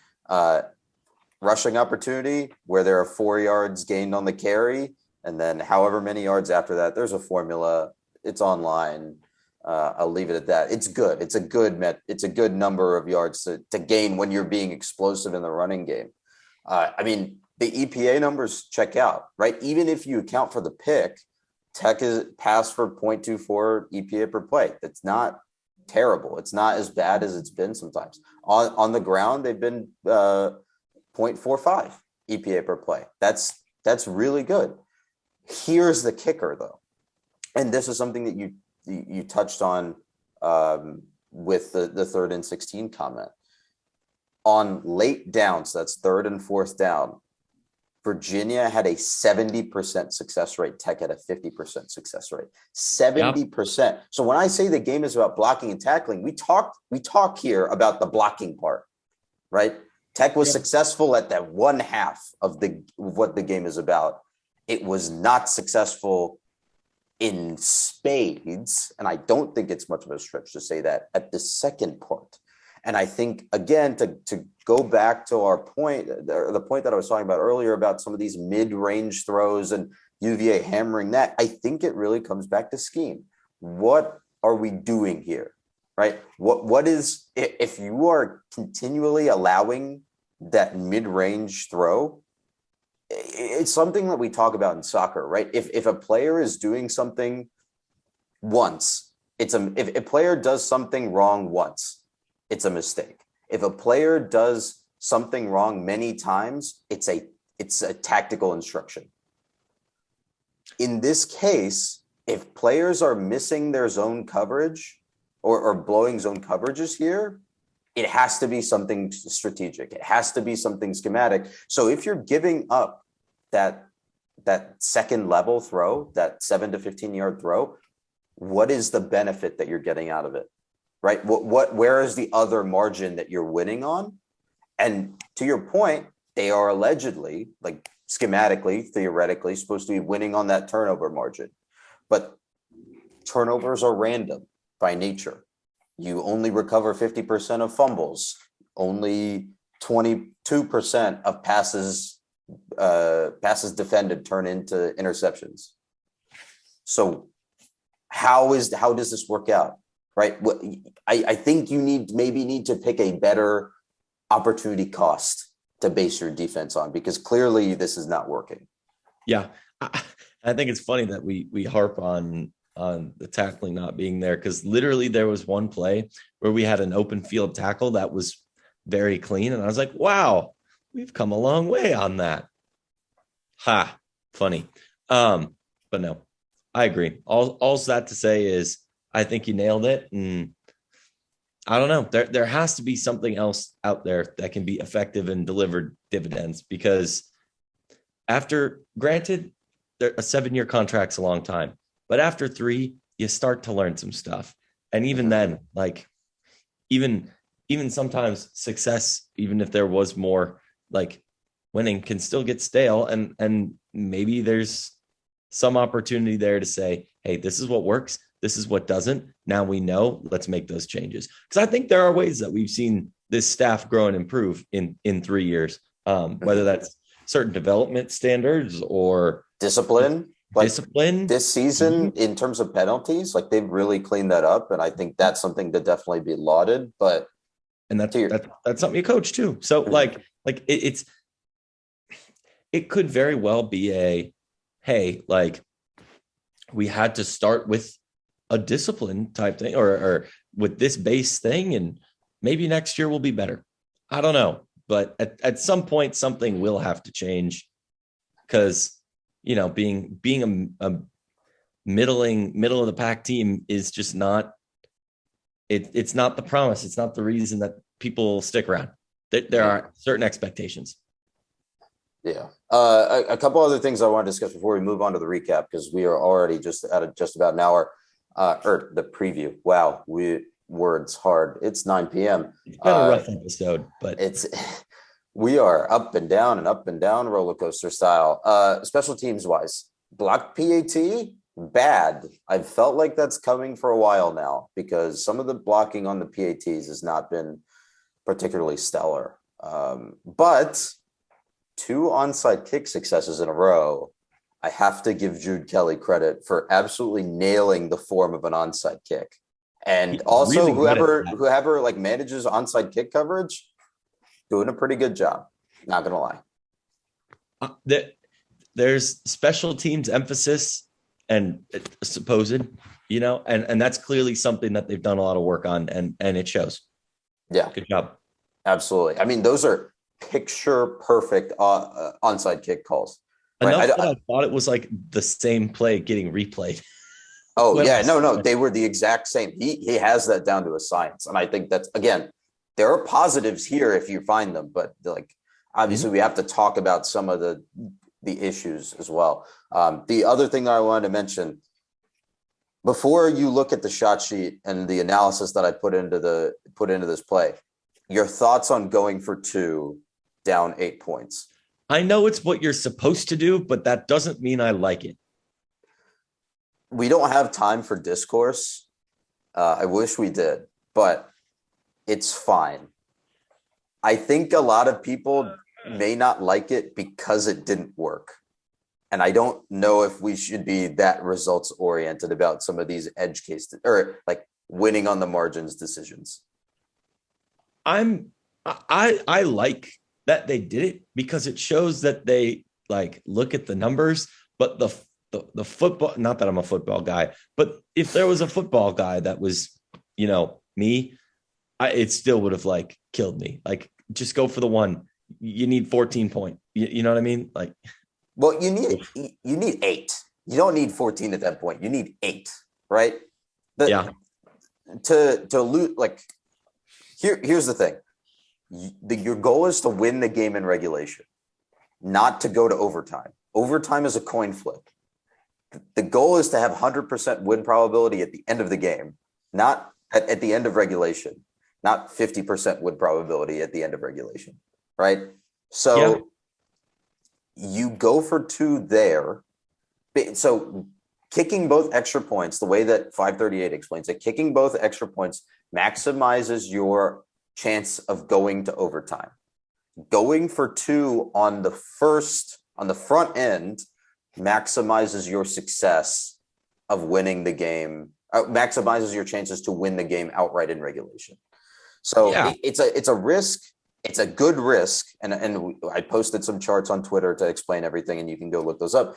Rushing opportunity where there are 4 yards gained on the carry, and then however many yards after that, there's a formula. It's online. I'll leave it at that. It's good. It's a good number of yards to gain when you're being explosive in the running game. I mean, the EPA numbers check out, right? Even if you account for the pick, Tech is passed for 0.24 EPA per play. That's not terrible. It's not as bad as it's been sometimes. On the ground, they've been 0.45 EPA per play. That's really good. Here's the kicker, though, and this is something that you touched on with the 3rd and 16 comment. On late downs, that's 3rd and 4th down, Virginia had a 70% success rate. Tech had a 50% success rate. 70%. Yep. So when I say the game is about blocking and tackling, we talk here about the blocking part, right? Tech was successful at that one half of what the game is about. It was not successful in spades, and I don't think it's much of a stretch to say that, at the second part. And I think, again, to go back to our point, the point that I was talking about earlier about some of these mid-range throws and UVA hammering that, I think it really comes back to scheme. What are we doing here, right? What is, if you are continually allowing that mid-range throw, it's something that we talk about in soccer, right? If a player is doing something once, if a player does something wrong once, it's a mistake. If a player does something wrong many times, it's a tactical instruction. In this case, if players are missing their zone coverage or blowing zone coverages here, it has to be something strategic. It has to be something schematic. So if you're giving up that second level throw, that 7 to 15 yard throw, what is the benefit that you're getting out of it? Right? Where is the other margin that you're winning on? And to your point, they are allegedly, like schematically, theoretically, supposed to be winning on that turnover margin. But turnovers are random by nature. You only recover 50% of fumbles, only 22% of passes defended turn into interceptions. So how does this work out? Right. I think you need to pick a better opportunity cost to base your defense on, because clearly this is not working. Yeah. I think it's funny that we harp on the tackling not being there, because literally there was one play where we had an open field tackle that was very clean. And I was like, wow, we've come a long way on that. Funny. But no, I agree. All that to say is, I think you nailed it. And I don't know, there has to be something else out there that can be effective and deliver dividends, because granted, a 7-year contract's a long time, but after 3, you start to learn some stuff. And even then, like even sometimes success, even if there was more, like winning, can still get stale. And maybe there's some opportunity there to say, hey, this is what works. This is what doesn't. Now we know, let's make those changes. Because I think there are ways that we've seen this staff grow and improve in 3 years, whether that's certain development standards or discipline. Discipline this season, in terms of penalties, like they've really cleaned that up. And I think that's something to definitely be lauded. And that's something you coach too. So it could very well be hey, like we had to start with a discipline type thing or with this base thing, and maybe next year will be better. I don't know, but at some point something will have to change, because being a middle of the pack team is just not it's not the promise. It's not the reason that people stick around. There are certain expectations. Yeah. A couple other things I want to discuss before we move on to the recap, because we are already just at just about an hour. Or the preview. Wow, words hard. It's 9 p.m. It's been a rough episode, but we are up and down roller coaster style. Special teams wise, block PAT bad. I've felt like that's coming for a while now because some of the blocking on the PATs has not been particularly stellar. But two onside kick successes in a row. I have to give Jude Kelly credit for absolutely nailing the form of an onside kick. And He's also really good at whoever like manages onside kick coverage, doing a pretty good job. Not gonna lie. There's special teams emphasis and supposed, and that's clearly something that they've done a lot of work on, and it shows. Yeah, good job. Absolutely. I mean, those are picture perfect onside kick calls. Right? Enough that I thought it was like the same play getting replayed. Oh yeah, no, they were the exact same. He has that down to a science, and I think that's, again, there are positives here if you find them, but like obviously we have to talk about some of the issues as well. The other thing that I wanted to mention before you look at the shot sheet and the analysis that I put into this play, your thoughts on going for two down 8 points. I know it's what you're supposed to do, but that doesn't mean I like it. We don't have time for discourse. I wish we did, but it's fine. I think a lot of people may not like it because it didn't work. And I don't know if we should be that results oriented about some of these edge cases or like winning on the margins decisions. I like that they did it because it shows that they like look at the numbers, but the football, not that I'm a football guy, but if there was a football guy that was, me, it still would have like killed me. Like just go for the one. You need 14 points. You know what I mean? Like, well, you need 8. You don't need 14 at that point. You need 8, right? Yeah. To lose, like, here's the thing. Your goal is to win the game in regulation, not to go to overtime. Overtime is a coin flip. The goal is to have 100% win probability at the end of the game, not at the end of regulation, not 50% win probability at the end of regulation, right? So you go for 2 there. So kicking both extra points, the way that 538 explains it, kicking both extra points maximizes your chance of going to overtime. Going for 2 on the front end maximizes your success of winning the game, maximizes your chances to win the game outright in regulation. So it's a risk. It's a good risk. And I posted some charts on Twitter to explain everything, and you can go look those up.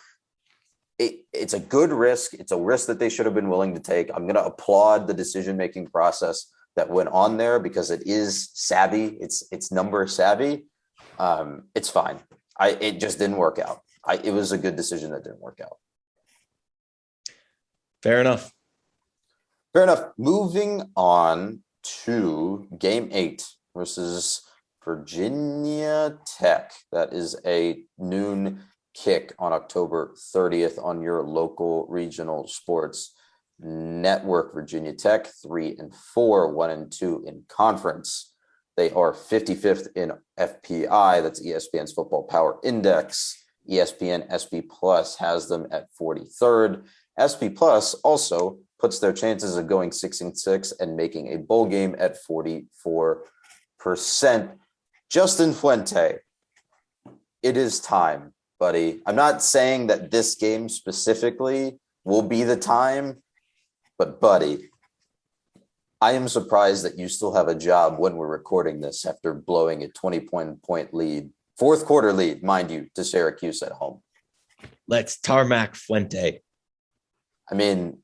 It's a good risk. It's a risk that they should have been willing to take. I'm going to applaud the decision-making process that went on there because it is savvy. It's number savvy. It's fine. It just didn't work out. It was a good decision that didn't work out. Fair enough. Moving on to game 8 versus Virginia Tech. That is a noon kick on October 30th on your local regional sports network. Virginia Tech 3-4, 1-2 in conference. They are 55th in FPI. That's ESPN's Football Power Index. ESPN SP Plus has them at 43rd. SP Plus also puts their chances of going 6-6 and making a bowl game at 44%. Justin Fuente, it is time, buddy. I'm not saying that this game specifically will be the time, but buddy, I am surprised that you still have a job when we're recording this after blowing a 20-point lead, fourth quarter lead, mind you, to Syracuse at home. Let's tarmac Fuente. I mean,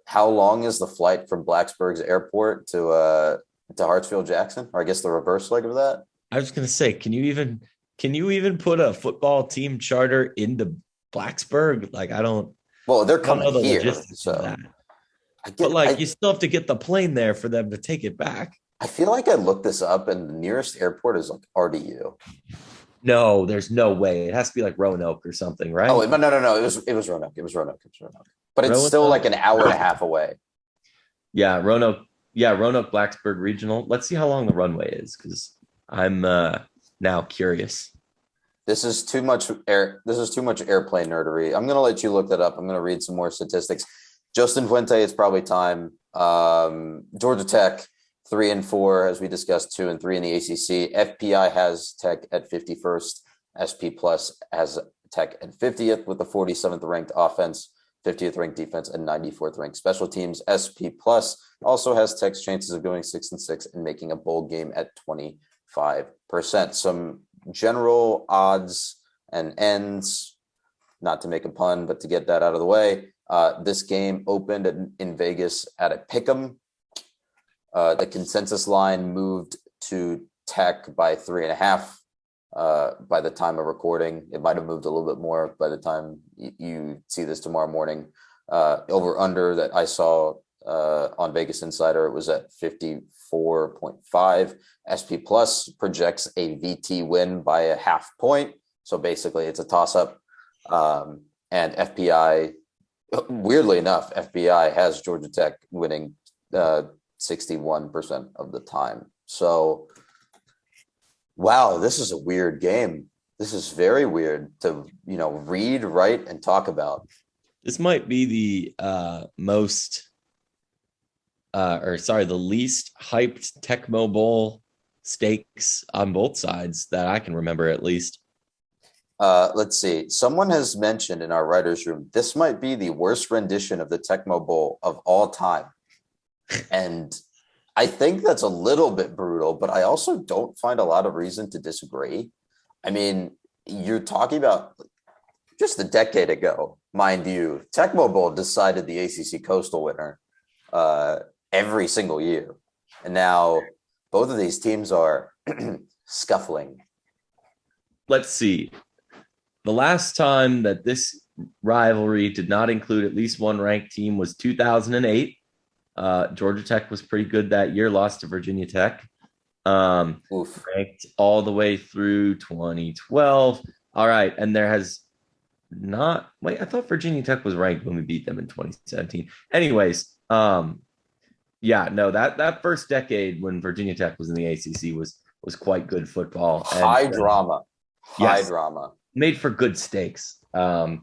how long is the flight from Blacksburg's airport to Hartsfield Jackson? Or I guess the reverse leg of that? I was going to say, can you even put a football team charter into Blacksburg? Like, I don't. Well, they're coming here, so. You still have to get the plane there for them to take it back. I feel like I looked this up, and the nearest airport is like RDU. No, there's no way. It has to be like Roanoke or something, right? Oh, no. It was Roanoke. But it's still like an hour and a half away. Yeah, Roanoke, Blacksburg Regional. Let's see how long the runway is, because I'm now curious. This is too much air. This is too much airplane nerdery. I'm gonna let you look that up. I'm gonna read some more statistics. Justin Fuente, it's probably time. Georgia Tech 3-4, as we discussed, 2-3 in the ACC. FPI has Tech at 51st. SP Plus has Tech at 50th with the 47th ranked offense, 50th ranked defense, and 94th ranked special teams. SP Plus also has Tech's chances of going 6-6 and making a bowl game at 25%. Some general odds and ends, not to make a pun, but to get that out of the way. This game opened in Vegas at a pick'em. The consensus line moved to Tech by 3.5 by the time of recording. It might have moved a little bit more by the time you see this tomorrow morning. Over under that I saw on Vegas Insider, it was at 54.5. SP Plus projects a VT win by a half point. So basically it's a toss up. And FPI, weirdly enough, FPI has Georgia Tech winning 61% of the time. So, wow, this is a weird game. This is very weird to, read, write, and talk about. This might be the the least hyped Tecmo Bowl stakes on both sides that I can remember, at least. Let's see. Someone has mentioned in our writer's room, this might be the worst rendition of the Tecmo Bowl of all time. And I think that's a little bit brutal, but I also don't find a lot of reason to disagree. I mean, you're talking about just a decade ago, mind you, Tecmo Bowl decided the ACC Coastal winner every single year. And now both of these teams are scuffling. Let's see. The last time that this rivalry did not include at least one ranked team was 2008. Georgia Tech was pretty good that year, lost to Virginia Tech. Ranked all the way through 2012. All right. And there has not, I thought Virginia Tech was ranked when we beat them in 2017. Anyways, that first decade when Virginia Tech was in the ACC was quite good football. High drama. Made for good stakes. Now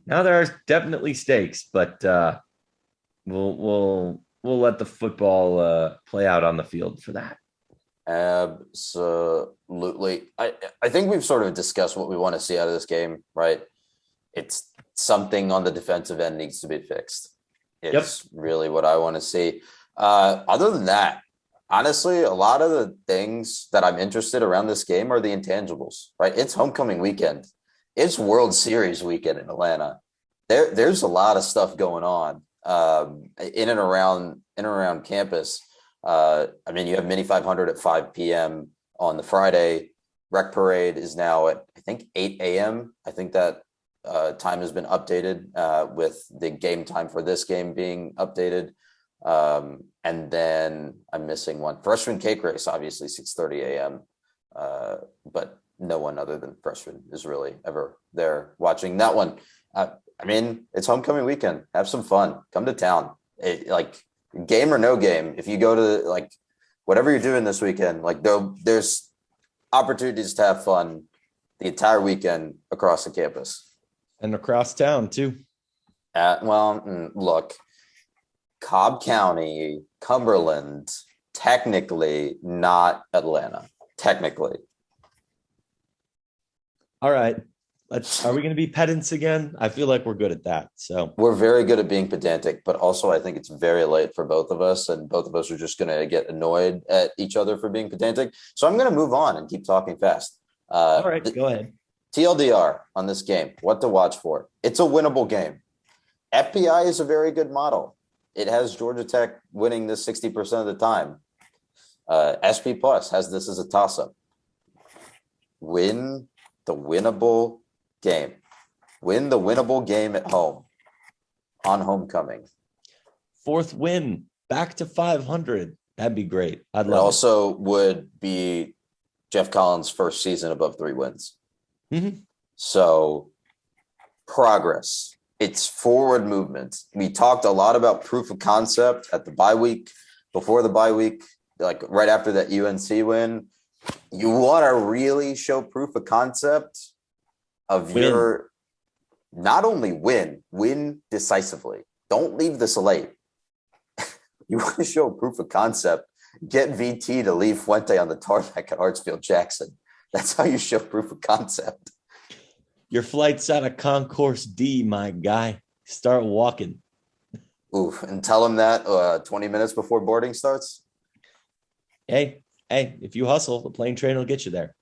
there are definitely stakes, but we'll let the football play out on the field for that. Absolutely. I think we've sort of discussed what we want to see out of this game, right? It's something on the defensive end needs to be fixed. It's really what I want to see. Other than that, honestly, a lot of the things that I'm interested around this game are the intangibles, right? It's homecoming weekend. It's World Series weekend in Atlanta. There's a lot of stuff going on in and around campus. You have Mini 500 at 5 p.m. on the Friday. Rec Parade is now at, I think, 8 a.m. I think that time has been updated with the game time for this game being updated. And then I'm missing one. Freshman cake race, obviously 6:30 a.m. But no one other than freshmen is really ever there watching that one. It's homecoming weekend. Have some fun. Come to town. Game or no game. If you go to whatever you're doing this weekend, there's opportunities to have fun the entire weekend across the campus and across town too. Look. Cobb County, Cumberland, technically not Atlanta. Technically. All right. Are we going to be pedants again? I feel like we're good at that. So we're very good at being pedantic, but also I think it's very late for both of us, and both of us are just going to get annoyed at each other for being pedantic. So I'm going to move on and keep talking fast. All right, go ahead. TLDR on this game, what to watch for. It's a winnable game. FPI is a very good model. It has Georgia Tech winning this 60% of the time. SP Plus has this as a toss-up. Win the winnable game. Win the winnable game at home on homecoming. Fourth win, back to 500. That'd be great. It also would be Jeff Collins' first season above 3 wins. Mm-hmm. So progress. It's forward movement. We talked a lot about proof of concept at the bye week, before the bye week, right after that UNC win. You want to really show proof of concept of Win. your not only win decisively. Don't leave this late. You want to show proof of concept. Get VT to leave Fuente on the tarmac at Hartsfield Jackson. That's how you show proof of concept. Your flight's out of Concourse D, my guy. Start walking. Oof, and tell him that 20 minutes before boarding starts. Hey, if you hustle, the plane train will get you there.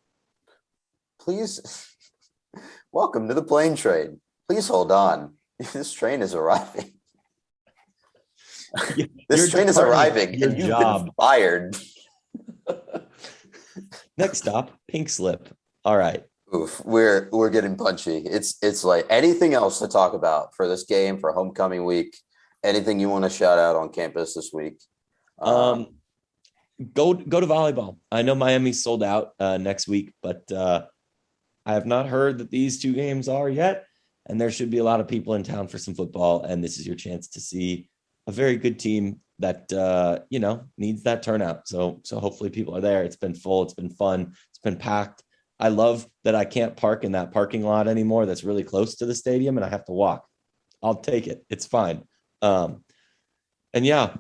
Please, welcome to the plane train. Please hold on. This train is arriving. This train is arriving, and you've been fired. Next stop, Pink Slip. All right. Oof, we're getting punchy. It's like anything else to talk about for this game, for homecoming week. Anything you want to shout out on campus this week? Go to volleyball. I know Miami's sold out next week, but I have not heard that these two games are yet, and there should be a lot of people in town for some football, and this is your chance to see a very good team that needs that turnout. So hopefully people are there. It's been full. It's been fun. It's been packed. I love that I can't park in that parking lot anymore that's really close to the stadium, and I have to walk. I'll take it. It's fine. And yeah,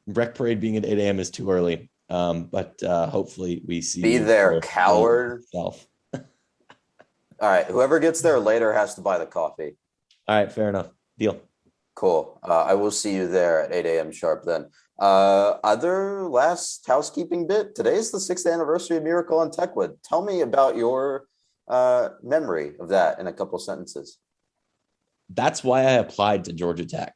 rec parade being at 8 a.m. is too early. But hopefully we see. Be there, coward. All right. Whoever gets there later has to buy the coffee. All right. Fair enough. Deal. Cool. I will see you there at 8 a.m. sharp then. Other last housekeeping bit. Today's the 6th anniversary of Miracle on Techwood. Tell me about your memory of that in a couple sentences. That's why I applied to Georgia Tech.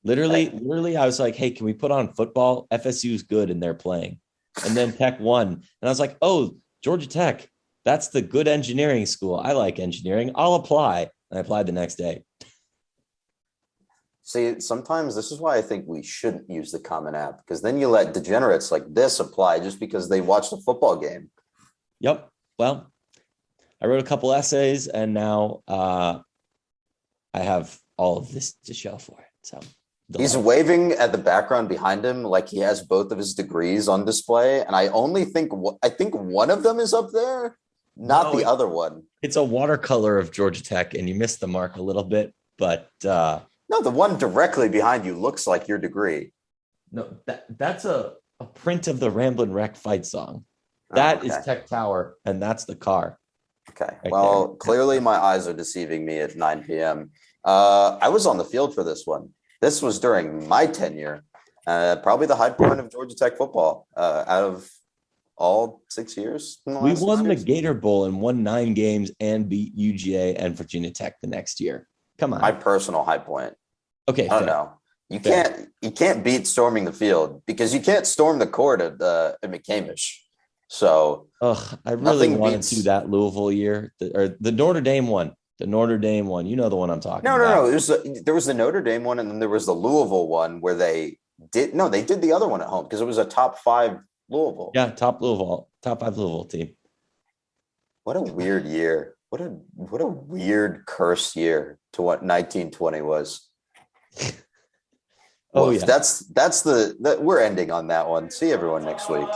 Literally, I was like, hey, can we put on football? FSU's good and they're playing. And then Tech won. And I was like, oh, Georgia Tech, that's the good engineering school. I like engineering. I'll apply. And I applied the next day. See, sometimes this is why I think we shouldn't use the Common App, because then you let degenerates like this apply just because they watched a football game. Yep. Well, I wrote a couple essays and now I have all of this to show for it. So he's waving at the background behind him like he has both of his degrees on display. And I think one of them is up there, not the other one. It's a watercolor of Georgia Tech, and you missed the mark a little bit. But no, the one directly behind you looks like your degree. No, that's a print of the Ramblin' Wreck fight song. That is Tech Tower, and that's the car. Okay. Right well, there. Clearly my eyes are deceiving me at 9 p.m. I was on the field for this one. This was during my tenure. Probably the high point of Georgia Tech football out of all 6 years. We won the Gator Bowl and won 9 games and beat UGA and Virginia Tech the next year. Come on. My personal high point. Okay. I don't know. You can't beat storming the field because you can't storm the court at McCamish. So I really wanted to that Louisville year or the Notre Dame one. The Notre Dame one. You know the one I'm talking about. No. There was the Notre Dame one, and then there was the Louisville one where they did the other one at home because it was a top 5 Louisville. Yeah, top 5 Louisville team. What a weird year. What a weird cursed year to what 1920 was. Oh, yeah. That's we're ending on that one. See everyone next week.